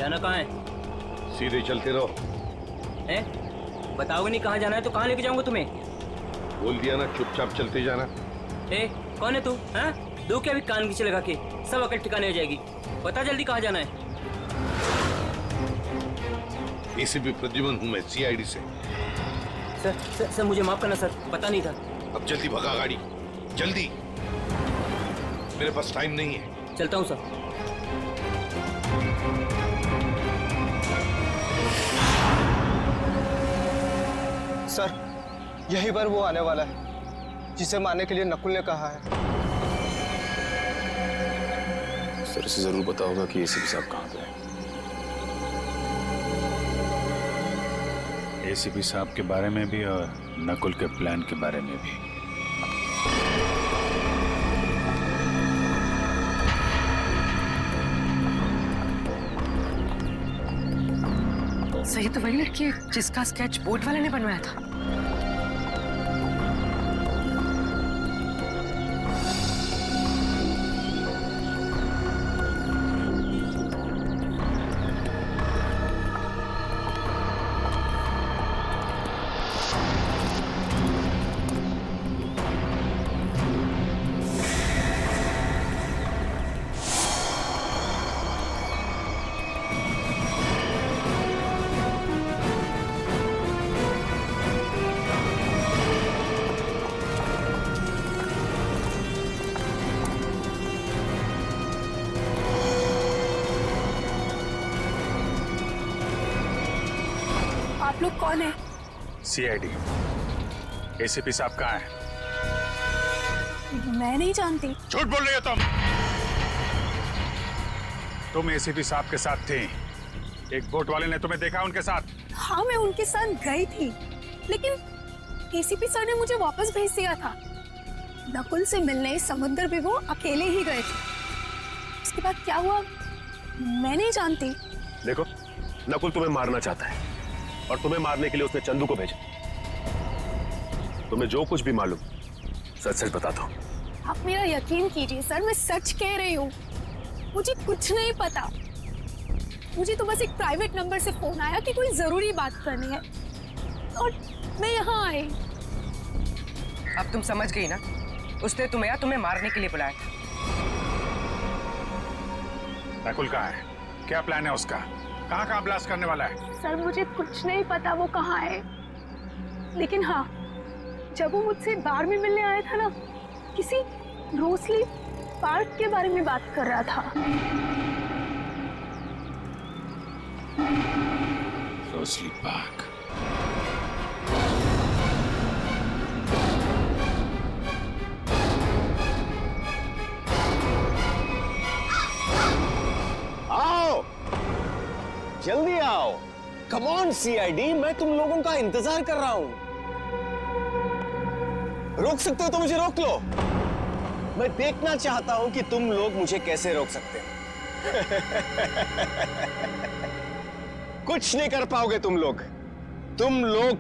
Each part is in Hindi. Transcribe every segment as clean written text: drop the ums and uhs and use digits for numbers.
जाना कहाँ है? सीधे चलते रहो। हैं? बताओगे नहीं कहाँ जाना है तो कहाँ लेके जाऊंगा तुम्हें? बोल दिया ना, चुपचाप चलते जाना। कौन है तू? हाँ, दो क्या भी कान खींचे लगा के, सब अकल ठिकाने हो जाएगी। बता जल्दी कहाँ जाना है? एसीपी प्रद्युमन हूँ मैं, सीआईडी से। सर मुझे माफ करना सर, पता नहीं था। अब जल्दी भगा गाड़ी, जल्दी, मेरे पास टाइम नहीं है। चलता हूँ सर। सर, यही बार वो आने वाला है जिसे मारने के लिए नकुल ने कहा है। सर इसे जरूर पता होगा कि एसीपी साहब कहाँ पे हैं। एसीपी साहब के बारे में भी और नकुल के प्लान के बारे में भी। सही तो वही लड़की है जिसका स्केच बोर्ड वाले ने बनवाया था। आप लोग कौन है? सीआईडी। एसीपी साहब कहाँ हैं? मैं नहीं जानती। झूठ बोल रही हो तुम एसीपी साहब के साथ थी। एक बोट वाले ने तुम्हें देखा उनके साथ? हाँ, मैं उनके साथ गई थी, लेकिन एसीपी सर ने मुझे वापस भेज दिया था। नकुल से मिलने समुद्र भी वो अकेले ही गए थे। उसके बाद क्या हुआ मैं नहीं जानती। देखो, नकुल तुम्हें मारना चाहता है और तुम्हें मारने के लिए उसने चंदू को भेजा। तुम्हें जो कुछ भी मालूम सच सच बता दो। आप मेरा यकीन कीजिए सर, मैं सच कह रही हूँ। मुझे कुछ नहीं पता। मुझे तो बस एक प्राइवेट नंबर से फोन आया कि कोई जरूरी बात करनी है और मैं यहाँ आई। अब तुम समझ गई ना, उसने तुम्हें मारने के लिए बुलाया था। नकुल कहाँ है? क्या प्लान है उसका? कहाँ ब्लास्ट करने वाला है? सर मुझे कुछ नहीं पता वो कहाँ है, लेकिन हाँ, जब वो मुझसे बार में मिलने आया था ना, किसी रोसली पार्क के बारे में बात कर रहा था। Rosalie park. आओ, जल्दी आओ। कम ऑन सीआईडी, मैं तुम लोगों का इंतजार कर रहा हूं। रोक सकते हो तो मुझे रोक लो। मैं देखना चाहता हूं कि तुम लोग मुझे कैसे रोक सकते हो। कुछ नहीं कर पाओगे तुम लोग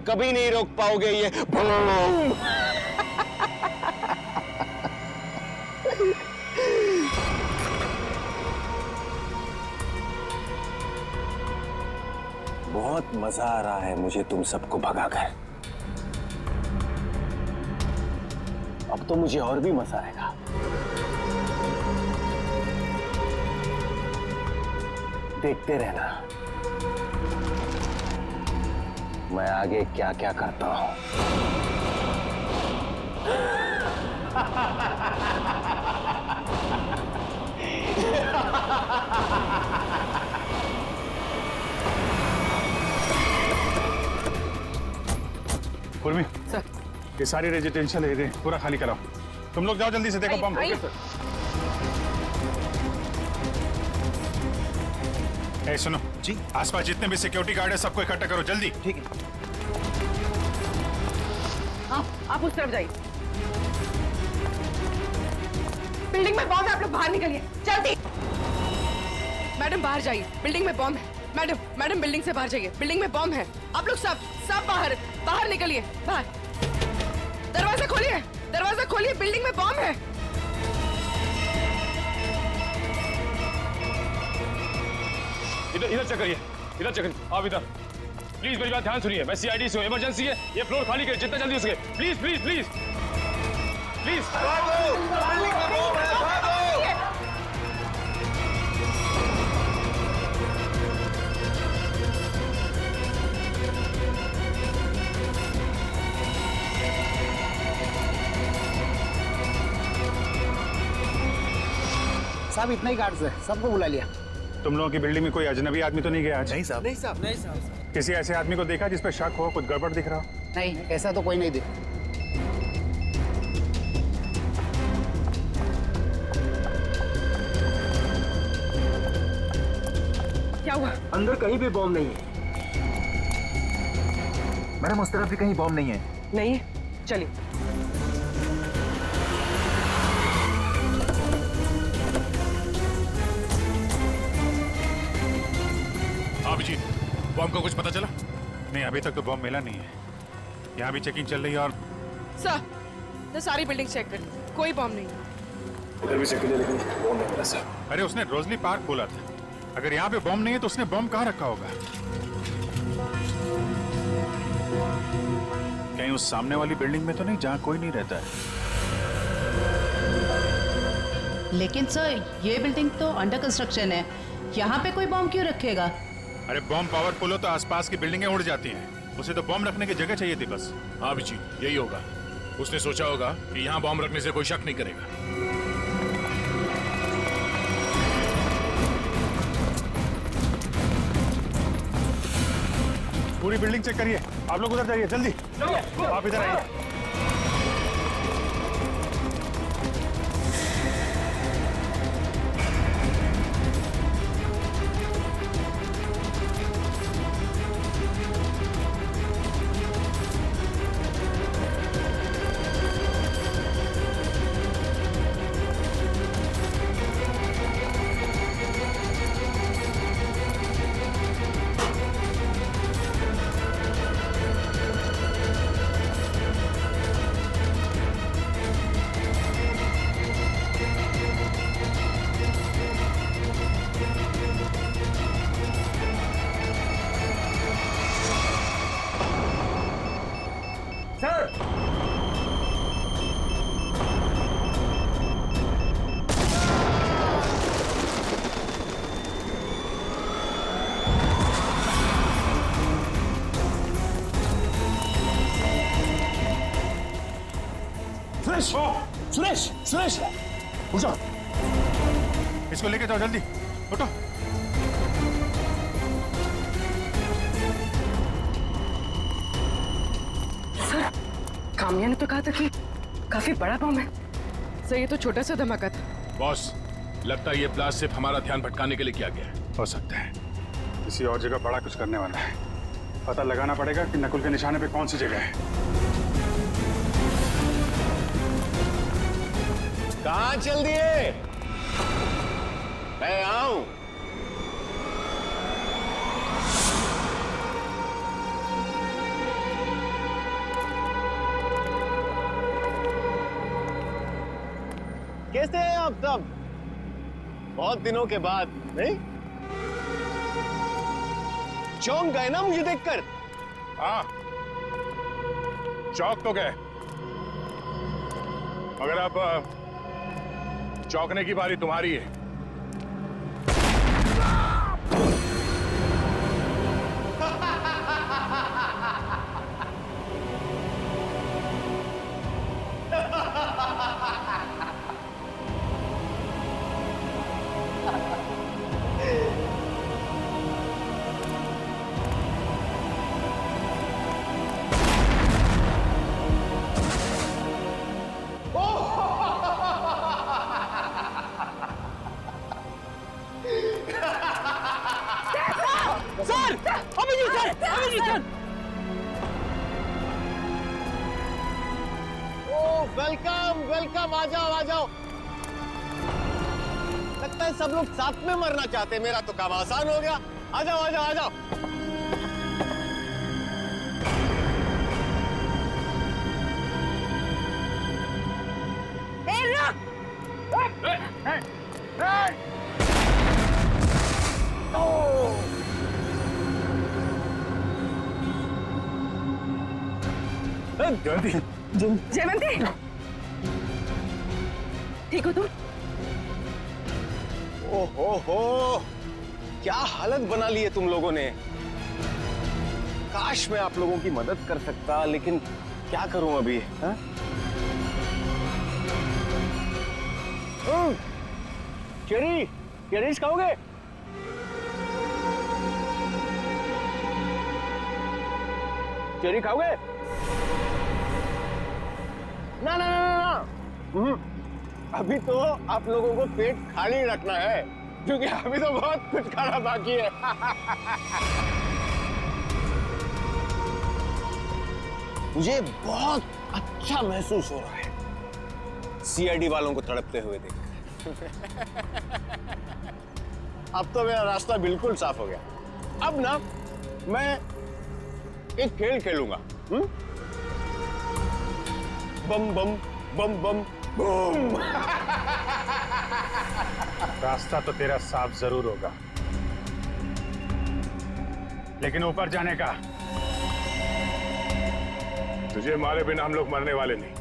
कभी नहीं रोक पाओगे ये बूम। बहुत मजा आ रहा है मुझे तुम सबको भगाकर। अब तो मुझे और भी मजा आएगा। देखते रहना मैं आगे क्या क्या करता हूं। कुर्मी सर, ये सारी रेजिडेंशियल एरिया पूरा खाली कराओ। तुम लोग जाओ जल्दी से, देखो बम। ए सुनो जी, आसपास जितने भी सिक्योरिटी गार्ड है सबको इकट्ठा करो जल्दी। ठीक है। हाँ, आप उस तरफ जाइए। बिल्डिंग में बॉम्ब है, आप लोग बाहर निकलिए जल्दी। मैडम बाहर जाइए, बिल्डिंग में बॉम्ब है। मैडम बिल्डिंग से बाहर जाइए, बिल्डिंग में बॉम्ब है। आप लोग सब बाहर निकलिए। बाहर दरवाजा खोलिए, बिल्डिंग में बॉम्ब है। इधर चेक करिए, इधर चेक करिए, आप इधर प्लीज मेरी बात ध्यान सुनिए। मैं सीआईडी से हूँ, इमरजेंसी है, ये फ्लोर खाली करिए जितना जल्दी हो सके। Please please please please. साहब इतना ही गार्ड्स है, सबको बुला लिया। तुम लोगों की बिल्डिंग में कोई अजनबी आदमी तो नहीं गया आज? नहीं साहब, नहीं साहब, नहीं साहब। किसी ऐसे आदमी को देखा जिस पे शक हो, कुछ गड़बड़ दिख रहा हो? नहीं, ऐसा तो कोई नहीं दिख। क्या हुआ? अंदर कहीं भी बॉम्ब नहीं है मैडम, उस तरफ भी कहीं बॉम्ब नहीं है। नहीं है, चलिए। अभिजीत, बॉम्ब का कुछ पता चला? नहीं, अभी तक तो बॉम्ब मिला नहीं है। यहाँ भी चेकिंग चल रही है और सर, तो सारी बिल्डिंग चेक कर, कोई बॉम्ब नहीं है। इधर भी चेक किया लेकिन बॉम्ब नहीं मिला सर। अरे उसने रोजली पार्क बोला था, अगर यहाँ पे बॉम्ब नहीं है तो उसने बॉम्ब कहाँ रखा होगा? कहीं उस सामने वाली बिल्डिंग में तो नहीं जहाँ कोई नहीं रहता है? लेकिन सर, ये बिल्डिंग तो अंडर कंस्ट्रक्शन है, यहाँ पे कोई बॉम्ब क्यों रखेगा? अरे बॉम्ब पावरफुल हो तो आसपास की बिल्डिंगें उड़ जाती हैं, उसे तो बॉम्ब रखने की जगह चाहिए थी बस। हाँ अभिजीत, यही होगा। उसने सोचा होगा कि यहाँ बॉम्ब रखने से कोई शक नहीं करेगा। पूरी बिल्डिंग चेक करिए। आप लोग उधर जाइए, जल्दी आप इधर आइए। सुरेश, सुरेश, सुरेश, उठ जाओ। इसको लेके जाओ, जल्दी उठो। सर, काम्या ने तो कहा था कि काफी बड़ा बॉम्ब है। सर, ये तो छोटा सा धमाका था। बॉस, लगता है ये ब्लास्ट सिर्फ हमारा ध्यान भटकाने के लिए किया गया है। हो सकता है किसी और जगह बड़ा कुछ करने वाला है। पता लगाना पड़ेगा कि नकुल के निशाने पे कौन सी जगह है। कहाँ चल दिए? मैं आऊं। कैसे हैं आप सब? बहुत दिनों के बाद, नहीं? चौंक गए ना मुझे देखकर? हाँ, चौक तो गए, मगर अब चौंकने की बारी तुम्हारी है। वेलकम वेलकम, आ जाओ आ जाओ। लगता है सब लोग साथ में मरना चाहते हैं। मेरा तो काम आसान हो गया। आ जाओ आ जाओ आ जाओ। ए, रुक! जयवंती, ठीक हो तुम? ओहो, क्या हालत बना ली है तुम लोगों ने। काश मैं आप लोगों की मदद कर सकता, लेकिन क्या करूं अभी। हाँ? चेरीज खाओगे? चेरी खाओगे? ना ना ना ना, अभी तो आप लोगों को पेट खाली रखना है, क्योंकि अभी तो बहुत कुछ खाना बाकी है। मुझे बहुत अच्छा महसूस हो रहा है सीआईडी वालों को तड़पते हुए देख। अब तो मेरा रास्ता बिल्कुल साफ हो गया। अब ना मैं एक खेल खेलूंगा। बम बम बम बम बम। रास्ता तो तेरा साफ जरूर होगा, लेकिन ऊपर जाने का तुझे मारे बिना हम लोग मरने वाले नहीं।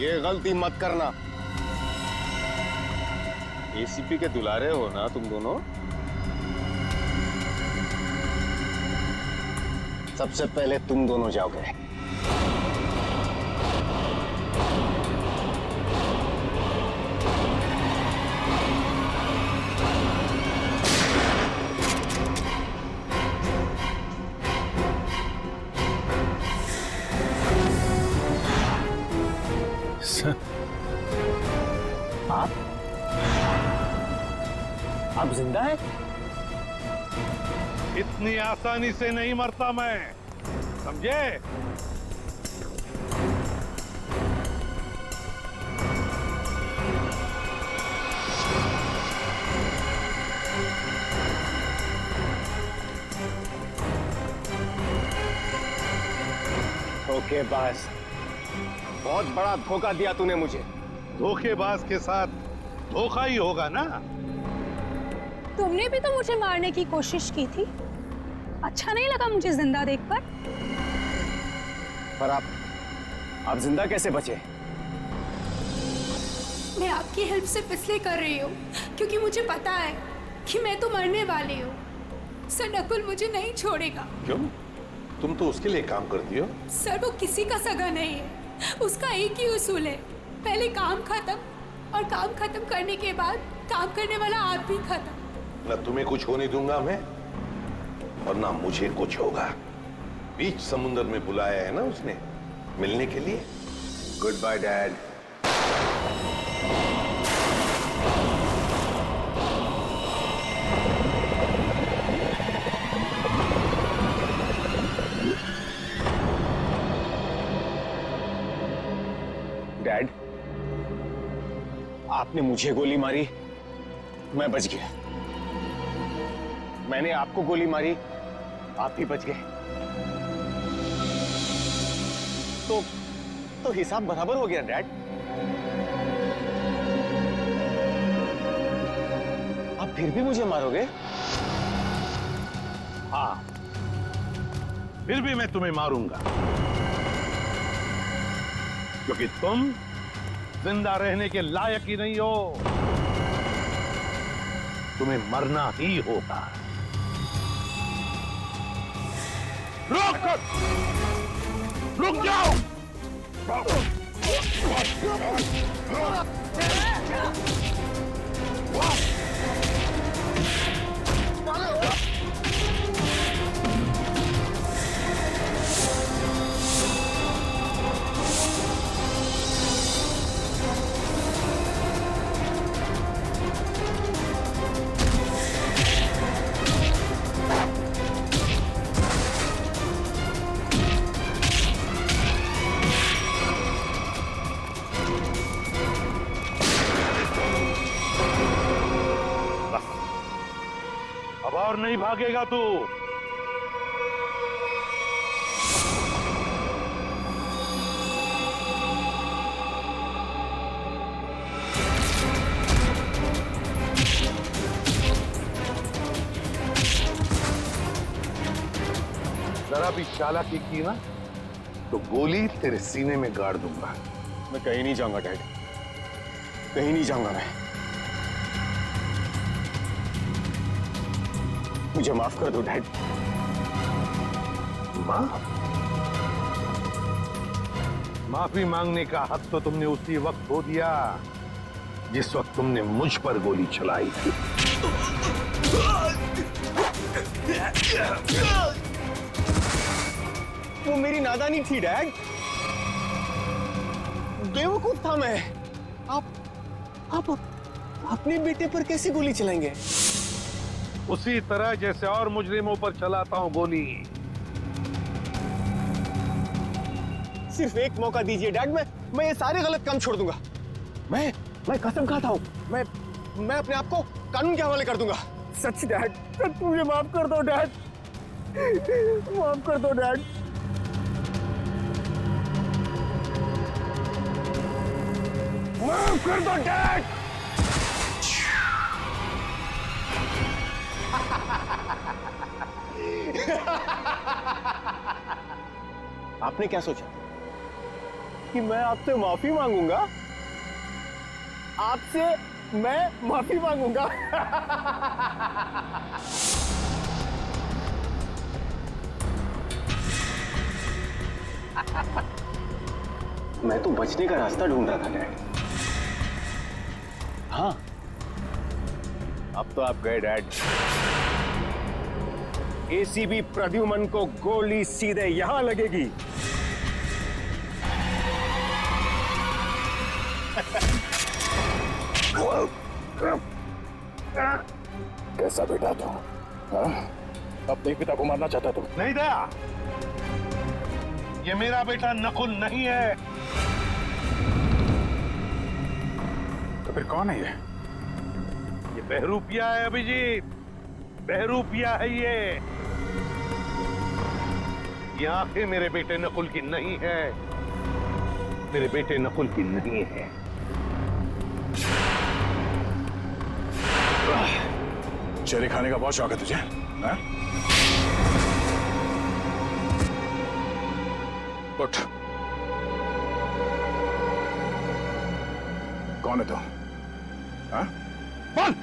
ये गलती मत करना। एसीपी के दुलारे हो ना तुम दोनों। सबसे पहले तुम दोनों जाओगे। आप जिंदा हैं? इतनी आसानी से नहीं मरता मैं, समझे? धोखेबाज, बहुत बड़ा धोखा दिया तूने मुझे। धोखेबाज के साथ धोखा ही होगा ना। तुमने भी तो मुझे मारने की कोशिश की थी, अच्छा नहीं लगा मुझे जिंदा देखकर। पर आप जिंदा कैसे बचे? मैं आपकी हेल्प सिर्फ इसलिए कर रही हूँ क्योंकि मुझे पता है कि मैं तो मरने वाली हूँ। सर नकुल मुझे नहीं छोड़ेगा। क्यों? तुम तो उसके लिए काम करती हो। सर वो किसी का सगा नहीं है, उसका एक ही उसूल है, पहले काम खत्म और काम खत्म करने के बाद काम करने वाला आदमी खत्म। ना तुम्हें कुछ होने दूंगा मैं, और ना मुझे कुछ होगा। बीच समुद्र में बुलाया है ना उसने मिलने के लिए। Good bye dad. डैड, आपने मुझे गोली मारी, मैं बच गया। मैंने आपको गोली मारी, आप भी बच गए। तो हिसाब बराबर हो गया डैड। आप फिर भी मुझे मारोगे? हाँ, फिर भी मैं तुम्हें मारूंगा, क्योंकि तुम जिंदा रहने के लायक ही नहीं हो। तुम्हें मरना ही होगा। रुक जाओ! अब और नहीं भागेगा तू। भी चालाकी की ना तो गोली तेरे सीने में गाड़ दूंगा। मैं कहीं नहीं जाऊंगा डैड, कहीं नहीं जाऊंगा मैं। मुझे माफ कर दो डैड। माफी मांगने का हक तो तुमने उसी वक्त खो दिया जिस वक्त तुमने मुझ पर गोली चलाई थी। वो मेरी नादानी थी डैड, बेवकूफ था मैं। आप अपने बेटे पर कैसे गोली चलाएंगे? उसी तरह जैसे और मुजरिमों पर चलाता हूं गोली। सिर्फ एक मौका दीजिए डैड, मैं ये सारे गलत काम छोड़ दूंगा। मैं कसम खाता हूं, मैं अपने आप को कानून के हवाले कर दूंगा। सच डैड, सच मुझे माफ कर दो डैड, माफ कर दो डैड। माफ कर दो डैड। आपने क्या सोचा कि मैं आपसे माफी मांगूंगा? आपसे मैं माफी मांगूंगा? मैं तो बचने का रास्ता ढूंढ रहा था डैड। हाँ, अब तो आप गए डैड। एसीबी प्रद्युमन को गोली सीधे यहां लगेगी। कैसा बेटा तू? अपने पिता को मारना चाहता तू? नहीं दया, ये मेरा बेटा नकुल नहीं है। तो फिर कौन है ये बहरूपिया है अभिजीत, बहरूपिया है ये आंखें मेरे बेटे नकुल की नहीं है, मेरे बेटे नकुल की नहीं है। चेहरे खाने का बहुत शौक है तुझे, हाँ? उठ। कौन है तू? हाँ? बोल।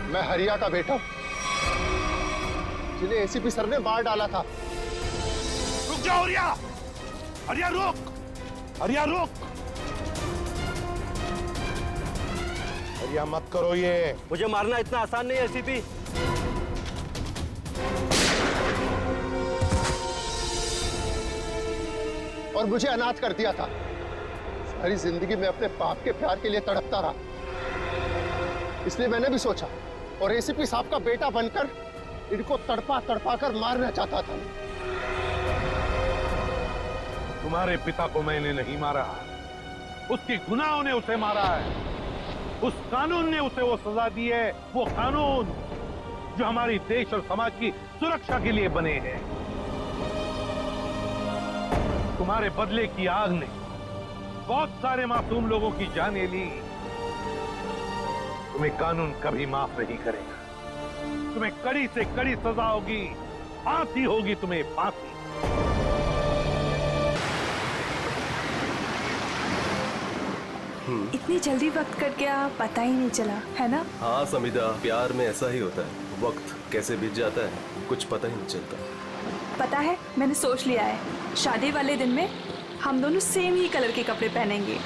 मैं हरिया का बेटा, जिन्हें एसीपी सर ने मार डाला था। रुक जाओ हरिया, हरिया रुक, हरिया रुक, हरिया मत करो ये। मुझे मारना इतना आसान नहीं है एसीपी। और मुझे अनाथ कर दिया था। सारी जिंदगी में अपने बाप के प्यार के लिए तड़पता रहा, इसलिए मैंने भी सोचा और एसीपी साहब का बेटा बनकर इनको तड़पा तड़पा कर मारना चाहता था। तुम्हारे पिता को मैंने नहीं मारा, उसके गुनाहों ने उसे मारा है। उस कानून ने उसे वो सजा दी है, वो कानून जो हमारी देश और समाज की सुरक्षा के लिए बने हैं। तुम्हारे बदले की आग ने बहुत सारे मासूम लोगों की जानें ली। तुम्हें कानून कभी माफ नहीं करेगा, तुम्हें कड़ी से कड़ी सजा होगी, फांसी होगी तुम्हें, फांसी। इतनी जल्दी वक्त कट गया, पता ही नहीं चला, है ना? हाँ समिता, प्यार में ऐसा ही होता है, वक्त कैसे बीत जाता है कुछ पता ही नहीं चलता। पता है, मैंने सोच लिया है, शादी वाले दिन में हम दोनों सेम ही कलर के कपड़े पहनेंगे।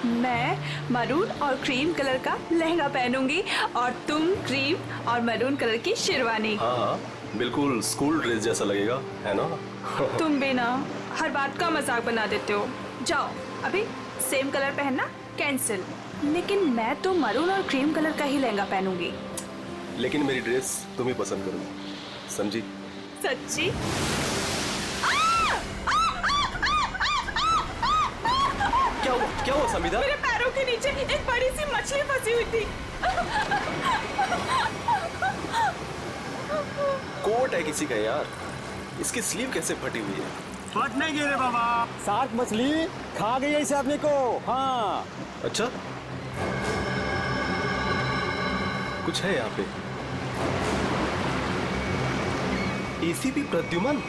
मैं मरून और क्रीम कलर का लहंगा पहनूंगी और तुम क्रीम और मरून कलर की शेरवानी। हाँ बिल्कुल स्कूल ड्रेस जैसा लगेगा, है ना? तुम भी ना हर बात का मजाक बना देते हो। जाओ अभी सेम कलर पहनना कैंसिल। लेकिन मैं तो मरून और क्रीम कलर का ही लहंगा पहनूंगी। लेकिन मेरी ड्रेस तुम ही पसंद करोगी, समझी? सच्ची? क्या हुआ समिता? मेरे पैरों पैरों के नीचे एक बड़ी सी मछली फंसी हुई थी। कोट है किसी का यार, इसकी स्लीव कैसे फटी हुई है? फट नहीं गई रे बाबा, शार्क मछली खा गई है इस आदमी को। हाँ अच्छा, कुछ है यहाँ पे। एसीपी प्रद्युमन,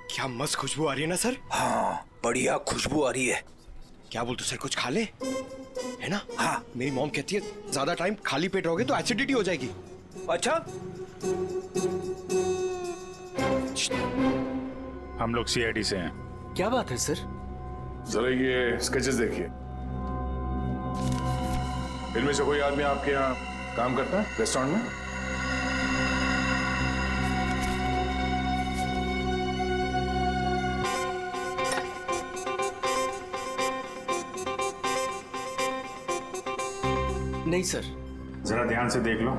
क्या मस्त खुशबू आ रही है ना सर? हाँ बढ़िया खुशबू आ रही है। क्या बोलते सर, कुछ खा ले, है ना? हाँ मेरी मॉम कहती है ज्यादा टाइम खाली पेट रहोगे तो एसिडिटी हो जाएगी। अच्छा, हम लोग सीआईडी से हैं। क्या बात है सर? जरा ये स्केचेस देखिए। इनमें से कोई आदमी आपके यहाँ काम करता है रेस्टोरेंट में? नहीं सर। जरा ध्यान से देख लो।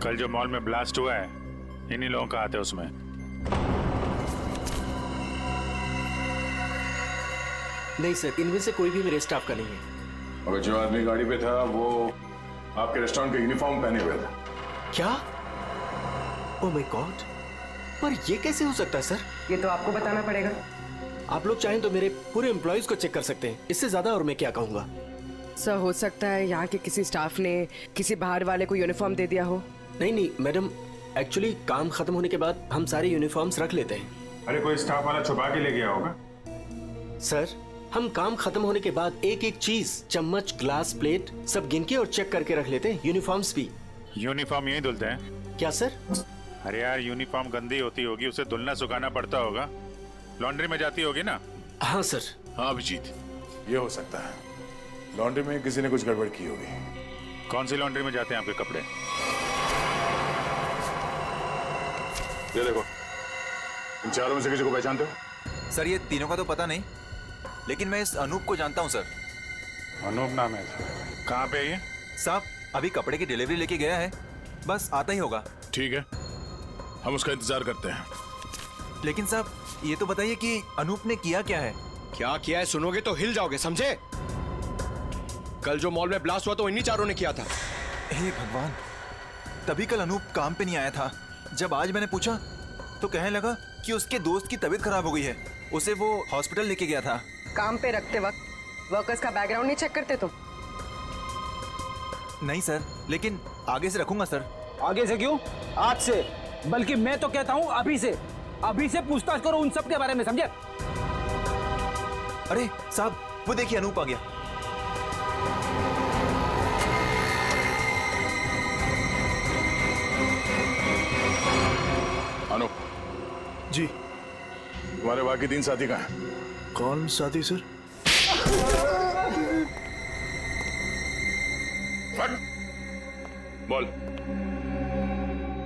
कल जो मॉल में ब्लास्ट हुआ है, इन्हीं लोगों का हाथ है उसमें। नहीं सर, इनमें से कोई भी मेरे स्टाफ का नहीं है। मगर जो आदमी गाड़ी पे था वो आपके रेस्टोरेंट का यूनिफॉर्म पहने हुए था। क्या? ओह माय गॉड, पर ये कैसे हो सकता है सर? ये तो आपको बताना पड़ेगा। आप लोग चाहें तो मेरे पूरे एम्प्लॉयज को चेक कर सकते हैं, इससे ज्यादा और मैं क्या कहूँगा। सर हो सकता है यहाँ के किसी स्टाफ ने किसी बाहर वाले को यूनिफॉर्म दे दिया हो। नहीं नहीं मैडम, एक्चुअली काम खत्म होने के बाद हम सारे यूनिफॉर्म्स रख लेते हैं। अरे कोई स्टाफ वाला छुपा के ले गया होगा। सर हम काम खत्म होने के बाद एक एक चीज, चम्मच, ग्लास, प्लेट सब गिन के और चेक करके रख लेते हैं। यूनिफॉर्म्स भी। यूनिफॉर्म यही धुलते हैं? क्या सर? अरे यार यूनिफॉर्म गंदी होती होगी, उसे धुलना सुखाना पड़ता होगा, लॉन्ड्री में जाती होगी ना? हाँ सर। हाँ अभिजीत, ये हो सकता है लॉन्ड्री में किसी ने कुछ गड़बड़ की होगी। कौन सी लॉन्ड्री में जाते हैं आपके कपड़े? ये देखो, इन चारों में से किसी को पहचानते हो? सर ये तीनों का तो पता नहीं, लेकिन मैं इस अनूप को जानता हूं सर। अनूप नाम है सर। कहाँ पे है ये? साहब अभी कपड़े की डिलीवरी लेके गया है, बस आता ही होगा। ठीक है, हम उसका इंतजार करते हैं। लेकिन साहब ये तो बताइए कि अनूप ने किया क्या है? क्या किया है सुनोगे तो हिल जाओगे, समझे? कल जो मॉल में ब्लास्ट हुआ तो इन्हीं चारों ने किया था। हे भगवान, तभी कल अनूप काम पे नहीं आया था। जब आज मैंने पूछा तो कहने लगा कि उसके दोस्त की तबीयत खराब हो गई है, उसे वो हॉस्पिटल लेके गया था। काम पे रखते वक्त वर्कर्स का बैकग्राउंड नहीं चेक करते तुम? नहीं सर, लेकिन आगे से रखूंगा सर। आगे से क्यों, आज से, बल्कि मैं तो कहता हूँ अभी से पूछताछ करो उन सब के बारे में, समझे? अरे साहब वो देखिए अनूप आ गया। अनूप जी। तुम्हारे बाकी 3 साथी कहाँ हैं? कौन साथी सर? बोल,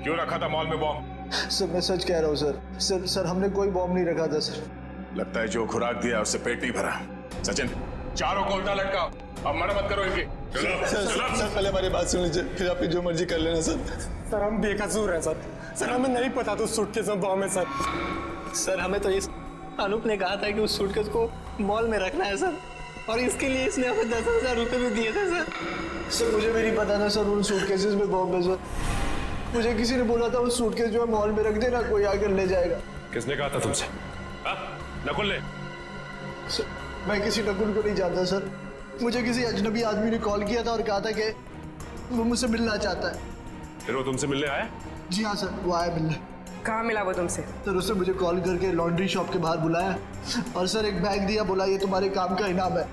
क्यों रखा था मॉल में बॉम्ब? सर मैं सच कह रहा हूँ सर। सर हमने कोई बॉम्ब नहीं रखा था सर। लगता है जो खुराक दिया उससे पेट नहीं भरा। सचिन, चारों को उल्टा लटकाओ, अब मना मत करो इनकी। सर पहले हमारी बात सुन लीजिए, फिर आप जो मर्जी कर लेना सर। सर हम बेकसूर हैं सर। सर हमें नहीं पता था उस सूटकेस में बॉम्ब है सर। सर हमें तो इस अनूप ने कहा था कि उस सूटकेस को मॉल में रखना है सर, और इसके लिए इसने हमें 10,000 रुपये भी दिए थे सर। सर मुझे भी नहीं पता था सर उन सूटकेसेस में बॉम्ब है सर। मुझे किसी ने बोला था उस सूटकेस जो है मॉल में रख देना, कोई आकर ले जाएगा। किसने कहा था तुमसे? नकुल ने? सर मैं किसी नकुल को नहीं जानता सर। मुझे किसी अजनबी आदमी ने कॉल किया था और कहा था कि वो मुझसे मिलना चाहता है। फिर वो तुमसे मिलने आया? जी हाँ सर, वो आया मिलने। कहाँ मिला वो तुमसे? सर उसने मुझे कॉल करके लॉन्ड्री शॉप के बाहर बुलाया और सर एक बैग दिया, बोला ये तुम्हारे काम का इनाम है,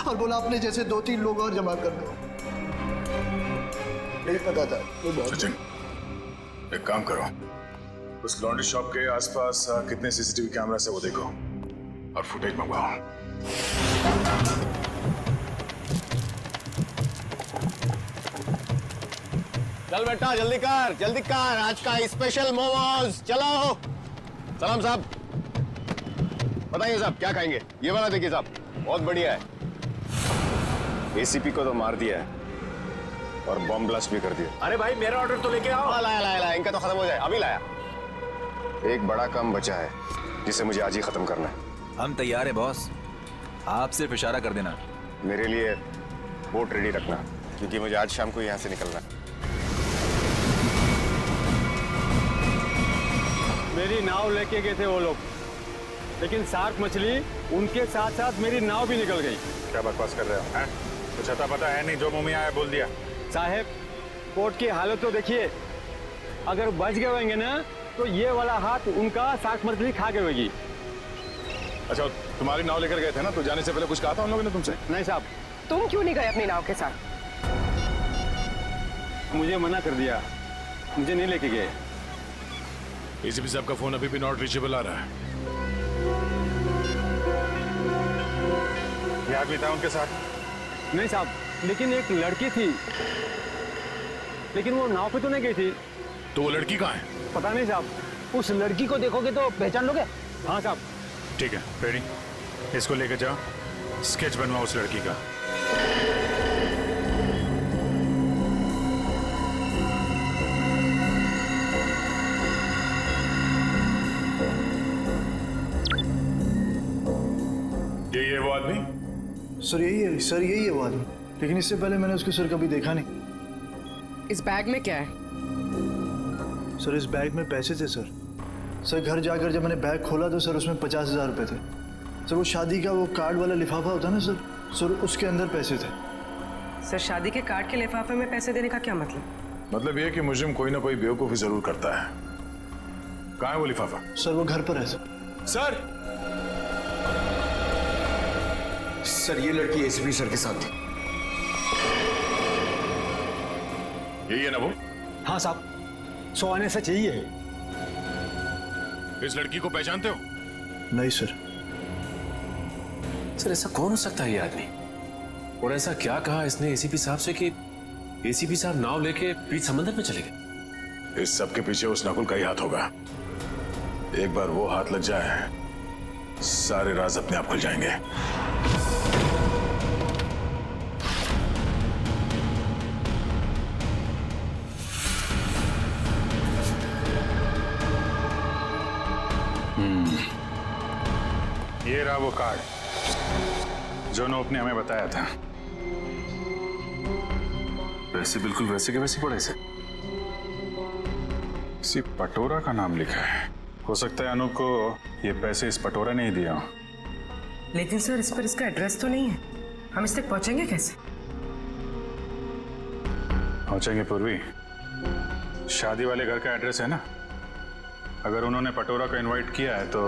और बोला अपने जैसे 2-3 लोग और जमा कर दो। नहीं पता था। सचिन एक काम करो, उस लॉन्ड्री शॉप के आसपास कितने सीसीटीवी कैमरा है वो देखो और फुटेज मंगवाओ। चल बेटा जल्दी कर, आज का स्पेशल मोमोज। चलो सलाम साहब, बताइए साहब क्या खाएंगे? ये वाला देखिए साहब, बहुत बढ़िया है। एसीपी को तो मार दिया है, और बॉम्ब ब्लास्ट भी कर दिया। अरे भाई मेरा ऑर्डर तो लेके आओ। लाया इनका तो खत्म हो जाए, अभी लाया। एक बड़ा काम बचा है जिसे मुझे आज ही खत्म करना है। हम तैयार हैं बॉस, आप सिर्फ इशारा कर देना। मेरे लिए बोट रेडी रखना, क्योंकि मुझे आज शाम को यहाँ से निकलना है। मेरी नाव लेके गए थे वो लोग, लेकिन शार्क मछली उनके साथ साथ मेरी नाव भी निकल गई। क्या बकवास कर रहे हो? हैं? कुछ अता पता है नहीं, जो मुंह में आया बोल दिया। साहब, बोट की हालत तो देखिए, अगर बच गए होंगे ना तो ये वाला हाथ उनका शार्क मछली खा गई होगी। अच्छा, तुम्हारी नाव लेकर गए थे ना, तो जाने से पहले कुछ कहा था उन लोगों ने तुमसे? नहीं साहब, तुम क्यों नहीं गए अपनी नाव के साथ? मुझे मना कर दिया, मुझे नहीं लेके गए। एसीपी साहब का फोन अभी भी नॉट रीचेबल आ रहा है। ये आदमी था उनके साथ? नहीं साहब, लेकिन एक लड़की थी, लेकिन वो नाव पे तो नहीं गई थी। तो वो लड़की कहाँ है? पता नहीं साहब। उस लड़की को देखोगे तो पहचान लोगे? हाँ साहब। ठीक है रेडी, इसको लेकर जाओ, स्केच बनवाओ उस लड़की का। ये वो आदमी? सर यही है वो आदमी, लेकिन इससे पहले मैंने उसको सर कभी देखा नहीं। इस बैग में क्या है? सर इस बैग में पैसे थे सर। सर घर जाकर जब मैंने बैग खोला तो सर उसमें 50,000 रुपए थे। सर वो शादी का वो कार्ड वाला लिफाफा होता ना सर उसके अंदर पैसे थे। सर शादी के कार्ड के लिफाफे में पैसे देने का क्या मतलब? मतलब ये कि मुजरिम कोई ना कोई बेवकूफी जरूर करता है। कहाँ है वो लिफाफा? सर वो घर पर है सर। सर ये लड़की एसीपी सर के साथ थी। यही है ना वो? हाँ साहब, 100 आने से चाहिए। इस लड़की को पहचानते हो? नहीं सर। सर ऐसा कौन हो सकता है ये आदमी? और ऐसा क्या कहा इसने एसीपी साहब से कि एसीपी साहब नाव लेके बीच समंदर में चले गए? इस सब के पीछे उस नकुल का ही हाथ होगा। एक बार वो हाथ लग जाए, सारे राज अपने आप खुल जाएंगे। ये रहा वो कार्ड जो नोप ने हमें बताया था। पैसे बिल्कुल वैसे के वैसे पड़े से। किसी पटोरा का नाम लिखा है। हो सकता है अनूप को ये पैसे इस पटोरा ने ही दिया हो। लेकिन सर इस पर इसका एड्रेस तो नहीं है, हम इस तक पहुंचेंगे कैसे? पहुंचेंगे पूर्वी, शादी वाले घर का एड्रेस है ना। अगर उन्होंने पटोरा को इनवाइट किया है तो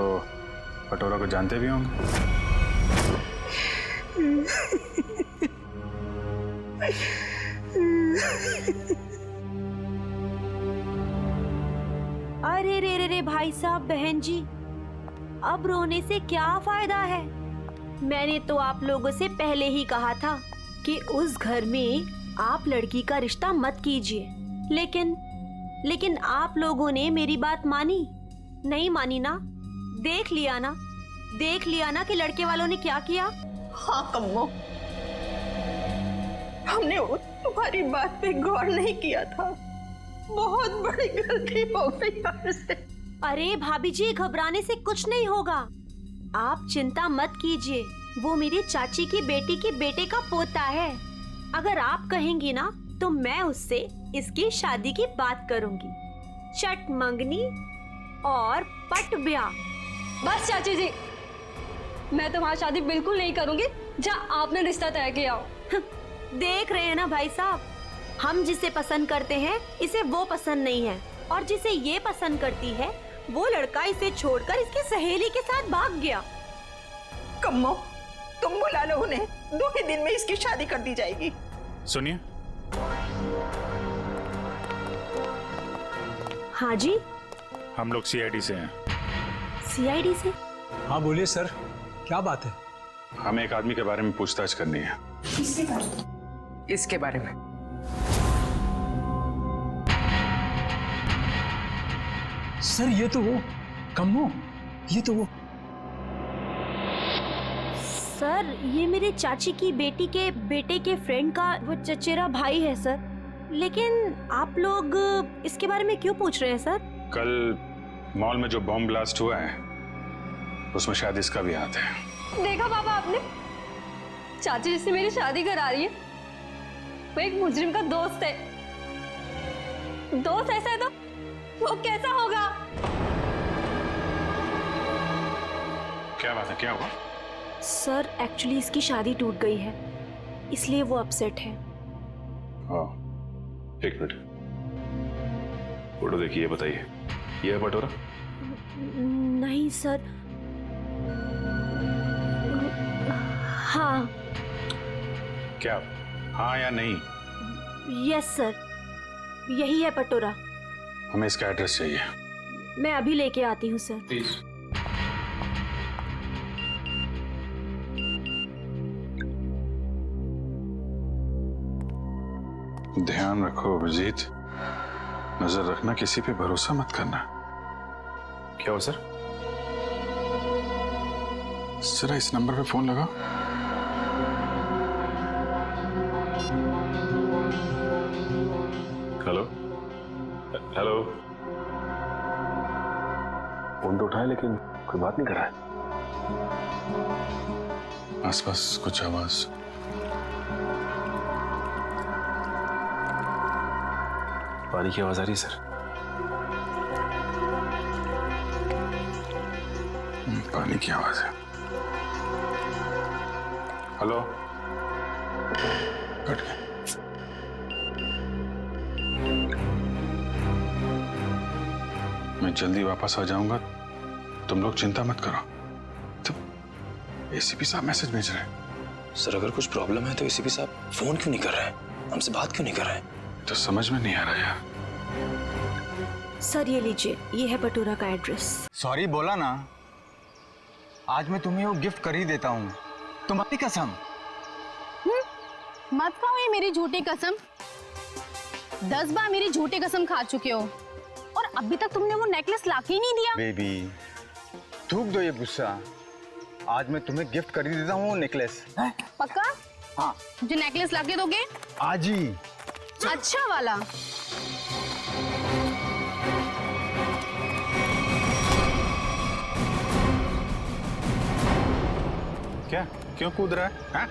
पटोरा को जानते भी होंगे। अरे रे भाई साहब, बहन जी, अब रोने से क्या फायदा है? मैंने तो आप लोगों से पहले ही कहा था कि उस घर में आप लड़की का रिश्ता मत कीजिए, लेकिन आप लोगों ने मेरी बात मानी नहीं मानी ना? देख लिया ना कि लड़के वालों ने क्या किया। हाँ कम्मो, हमने तुम्हारी बात पे गौर नहीं किया था। बहुत बड़ी गलती हो गई हमसे। अरे भाभी जी, घबराने से कुछ नहीं होगा, आप चिंता मत कीजिए। वो मेरी चाची की बेटी के बेटे का पोता है। अगर आप कहेंगी ना तो मैं उससे इसकी शादी की बात करूंगी। चट मंगनी और पट ब्याह। बस चाची जी, मैं तुम्हारी शादी बिल्कुल नहीं करूंगी जहाँ आपने रिश्ता तय किया हो। देख रहे हैं ना भाई साहब, हम जिसे पसंद करते हैं इसे वो पसंद नहीं है, और जिसे ये पसंद करती है वो लड़का इसे छोड़कर इसकी सहेली के साथ भाग गया। कम्मो, तुम बुला लो उन्हें, 2 ही दिन में इसकी शादी कर दी जाएगी। सुनिए। हाँ जी, हम लोग सीआईडी से हैं। सीआईडी से? हाँ बोलिए सर, क्या बात है? हमें एक आदमी के बारे में पूछताछ करनी है। इसके बारे में? सर ये तो वो कम्मो, ये तो वो। सर ये मेरे चाची की बेटी के बेटे के फ्रेंड का वो चचेरा भाई है सर। लेकिन आप लोग इसके बारे में क्यों पूछ रहे हैं सर? कल मॉल में जो बॉम्ब ब्लास्ट हुआ है उसमें शायद इसका भी हाथ है। देखा पापा आपने, चाची जिससे मेरी शादी करा रही है वो एक मुजरिम का दोस्त है। दोस्त ऐसा है तो वो कैसा होगा? क्या बात है, क्या हुआ? सर एक्चुअली इसकी शादी टूट गई है, इसलिए वो अपसेट है। एक मिनट, फोटो देखिए, बताइए ये है पटोरा? नहीं सर। हाँ। क्या हाँ या नहीं? यस सर, यही है पटोरा। हमें इसका एड्रेस चाहिए। मैं अभी लेके आती हूँ सर। प्लीज। ध्यान रखो अभिजीत, नजर रखना, किसी पे भरोसा मत करना। क्या हो सर? जरा इस नंबर पे फोन लगाओ। Hello hello. फोन तो उठाए लेकिन कोई बात नहीं कर रहा है। आसपास कुछ आवाज? पानी की आवाज आ रही है सर। पानी की आवाज है। हेलो, कट गया। मैं जल्दी वापस आ जाऊंगा, तुम लोग चिंता मत करो। तो एसीपी साहब मैसेज भेज रहे हैं। सर अगर कुछ प्रॉब्लम है तो एसीपी साहब फोन क्यों नहीं कर रहे हैं, हमसे बात क्यों नहीं कर रहे हैं? तो समझ में नहीं आ रहा यार। सर ये लीजिए, ये है पटोरा का एड्रेस। सॉरी बोला ना, आज मैं तुम्हें वो गिफ्ट कर ही देता हूँ, तुम्हारी कसम। मत खाओ ये मेरी झूठी कसम। 10 बार मेरी झूठी कसम खा चुके हो और अभी तक तुमने वो नेकलेस लाके ही नहीं दिया। बेबी थूक दो ये गुस्सा, आज मैं तुम्हें गिफ्ट कर ही देता हूँ वो नेकलेस। पक्का? हाँ। मुझे नेकलेस लाके दोगे? आज ही। अच्छा वाला। क्या, क्यों कूद रहा है? हाँ?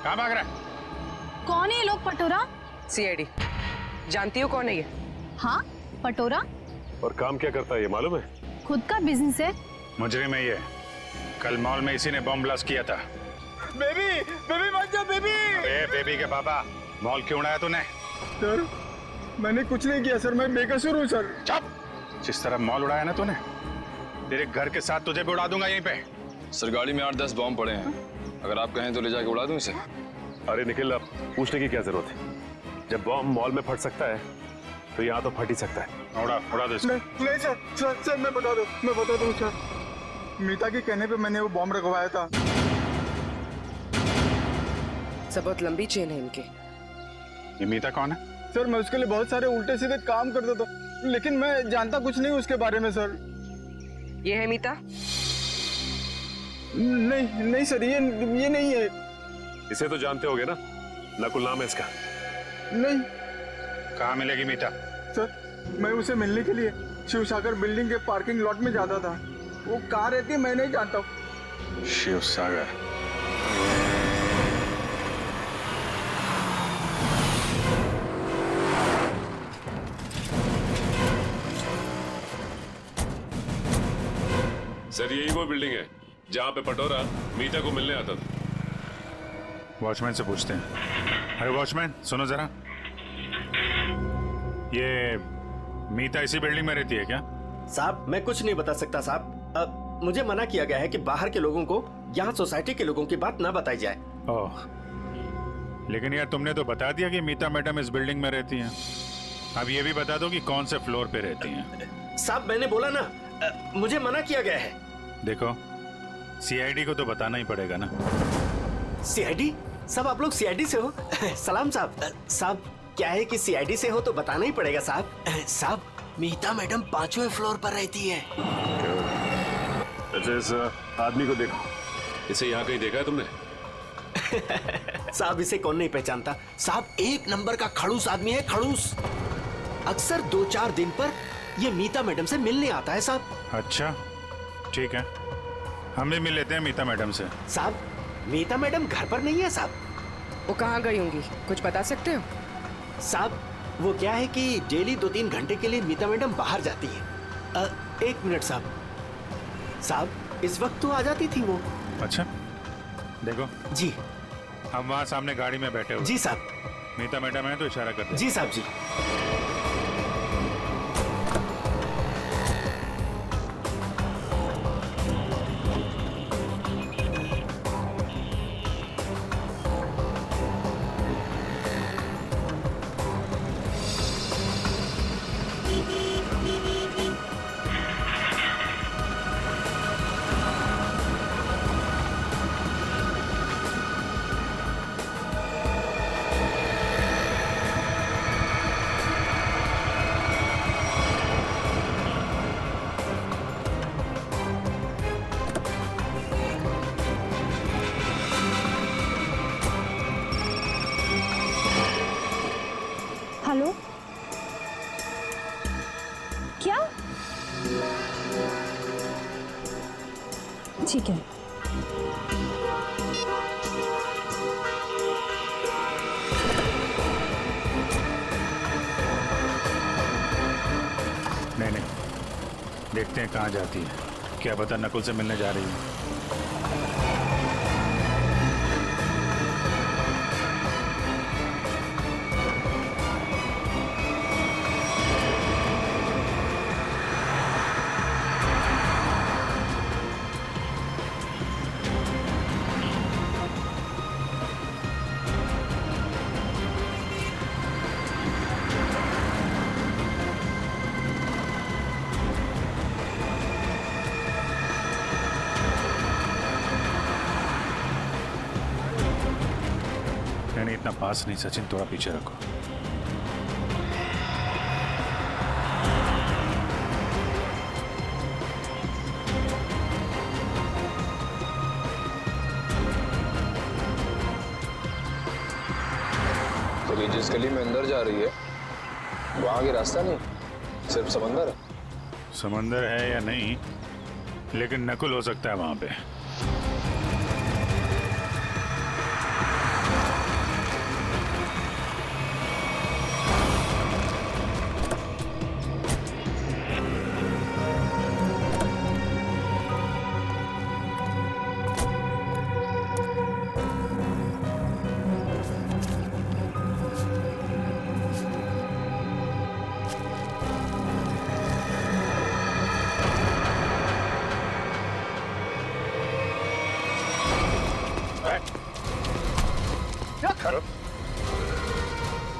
कहाँ भाग रहा है? कौन है ये लोग पटोरा? सीआईडी। जानती हो कौन है ये? हाँ पटोरा। और काम क्या करता है ये मालूम है? खुद का बिजनेस है। मुजरिम है ये। कल मॉल में इसी ने बॉम्ब ब्लास्ट किया था। बेबी बेबी मत जा बेबी। अरे बेबी के पापा, मॉल क्यों उड़ाया तूने? सर मैंने कुछ नहीं किया सर, मैं बेकसूर हूँ सर। चुप! जिस तरह मॉल उड़ाया ना तूने, तेरे घर के साथ तुझे भी उड़ा दूंगा यहीं पे। सर गाड़ी में 8-10 बॉम्ब पड़े हैं, अगर आप कहें तो ले जाके उड़ा दूं इसे। अरे निखिल, अब पूछने की क्या जरूरत है? जब बॉम्ब मॉल में फट सकता है तो यहाँ तो फट ही सकता है। उड़ा दो इसको। नहीं सर मैं बता दूँ सर, मीता के कहने पे मैंने वो बॉम्ब रखवाया था। सब बहुत लंबी चेन है इनके। ये मीता कौन है? सर मैं उसके लिए बहुत सारे उल्टे सीधे काम करता था, लेकिन मैं जानता कुछ नहीं उसके बारे में सर। ये है मीता? नहीं सर, ये नहीं है। इसे तो जानते होगे ना, नकुल नाम है इसका। नहीं। कहाँ मिलेगी मीता? सर मैं उसे मिलने के लिए शिव सागर बिल्डिंग के पार्किंग लॉट में जाता था, वो कहाँ रहती है मैं नहीं जानता हूँ। शिव सागर? सर यही वो बिल्डिंग है जहाँ पे पटोरा मीता को मिलने आता था। वॉचमैन से पूछते हैं। अरे वॉचमैन सुनो जरा, ये मीता इसी बिल्डिंग में रहती है क्या? साहब मैं कुछ नहीं बता सकता साहब, मुझे मना किया गया है कि बाहर के लोगों को यहाँ सोसाइटी के लोगों की बात ना बताई जाए। ओह, लेकिन यार तुमने तो बता दिया कि मीता मैडम इस बिल्डिंग में रहती हैं। अब ये भी बता दो कि कौन से फ्लोर पे रहती हैं। साहब मैंने बोला ना, मुझे मना किया गया है। देखो सीआईडी को तो बताना ही पड़ेगा ना। सीआईडी? सब आप लोग सीआईडी से हो? सलाम साहब। साहब क्या है कि सीआईडी से हो तो बताना ही पड़ेगा साहब। साहब मीता मैडम 5वें फ्लोर पर रहती है। अच्छा इस आदमी को देखो, इसे यहाँ कहीं देखा है तुमने? साहब इसे कौन नहीं पहचानता। साहब एक नंबर का खड़ूस आदमी है, खड़ूस। अक्सर 2-4 दिन पर ये मीता मैडम से मिलने आता है साहब। अच्छा ठीक है, हम भी मिल लेते हैं मीता मैडम से। साहब मीता मैडम घर पर नहीं है साहब। वो कहाँ गई होंगी, कुछ बता सकते हो? साहब वो क्या है कि डेली 2-3 घंटे के लिए मीता मैडम बाहर जाती है। 1 मिनट साहब। साहब इस वक्त तो आ जाती थी वो। अच्छा देखो जी, हम वहाँ सामने गाड़ी में बैठे हुए। जी साहब। मीता मैडम है तो इशारा करते। जी साहब जी। हेलो, क्या? ठीक है। नहीं, देखते हैं कहाँ जाती है। क्या पता नकुल से मिलने जा रही है। नहीं, इतना पास नहीं सचिन, थोड़ा पीछे रखो। तो ये जिस गली में अंदर जा रही है वहां आगे रास्ता नहीं, सिर्फ समंदर है। समंदर है या नहीं, लेकिन नकुल हो सकता है वहां पे।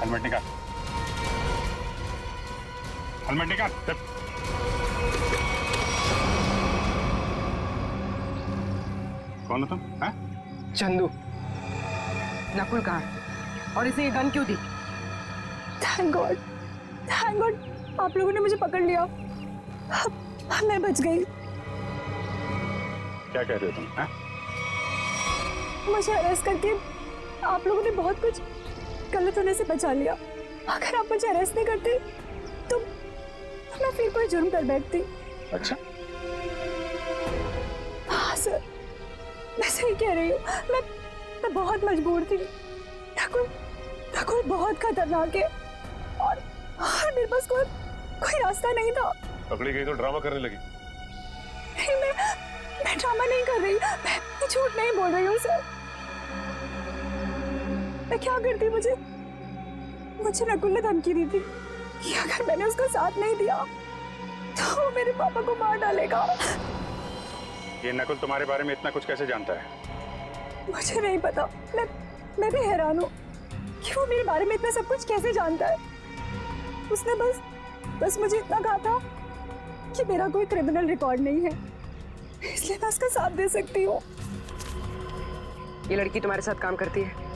हेलमेट निकाल, हेलमेट निकाल। कौन हो तुम? चंदू। नकुल कहाँ? और इसे ये गन क्यों दी? थैंक गॉड, थैंक गॉड, आप लोगों ने मुझे पकड़ लिया। मैं बच गई। क्या कह रहे हो तुम? मुझे अरेस्ट करके आप लोगों ने बहुत कुछ गलत होने से बचा लिया। अगर आप मुझे अरेस्ट नहीं करते तो मैं फिर कोई जुर्म कर बैठती। अच्छा? हाँ सर, मैं सही कह रही हूँ। मैं बहुत मजबूर थी। नकुल बहुत खतरनाक है और मेरे पास कोई रास्ता नहीं था। पकड़ी गई तो ड्रामा करने लगी। नहीं, मैं ड्रामा नहीं कर रही, मैं झूठ नहीं बोल रही हूँ सर। मैं क्या करती, मुझे नकुल ने धमकी दी थी कि अगर मैंने उसका साथ नहीं दिया तो वो मेरे पापा को मार डालेगा। ये नकुल तुम्हारे बारे में इतना कुछ कैसे जानता है? मुझे नहीं पता, मैं भी हैरान हूँ कि वो मेरे बारे में इतना सब कुछ कैसे जानता है। उसने बस मुझे इतना कहा था कि मेरा कोई क्रिमिनल रिकॉर्ड नहीं है, इसलिए मैं उसका साथ दे सकती हूँ। ये लड़की तुम्हारे साथ काम करती है?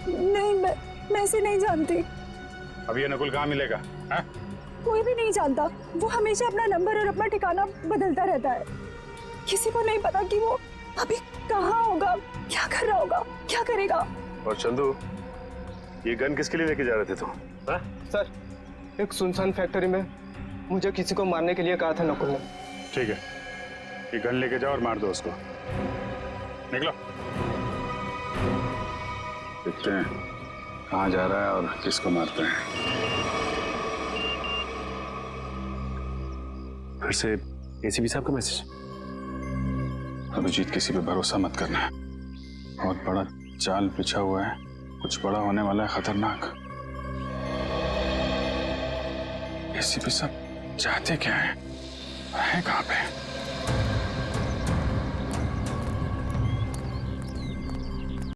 नहीं, मैं इसे नहीं जानती। अब ये नकुल कहाँ मिलेगा? है? कोई भी नहीं जानता। वो हमेशा अपना नंबर और अपना ठिकाना बदलता रहता है। किसी को नहीं पता कि वो अभी कहाँ होगा, क्या कर रहा होगा, क्या करेगा? और चंदू, ये गन किसके लिए लेके जा रहे थे तुम? सर, एक सुनसान फैक्ट्री में मुझे किसी को मारने के लिए कहा था नकुल ने। ठीक है, ये गन लेके जाओ और मार दो उसको। निकलो। देखते हैं कहाँ जा रहा है और किसको मारते हैं। फिर से एसीपी साहब का मैसेज। अभिजीत, किसी पे भरोसा मत करना है। बहुत बड़ा जाल बिछा हुआ है, कुछ बड़ा होने वाला है, खतरनाक। एसीपी साहब चाहते क्या है, कहाँ पे?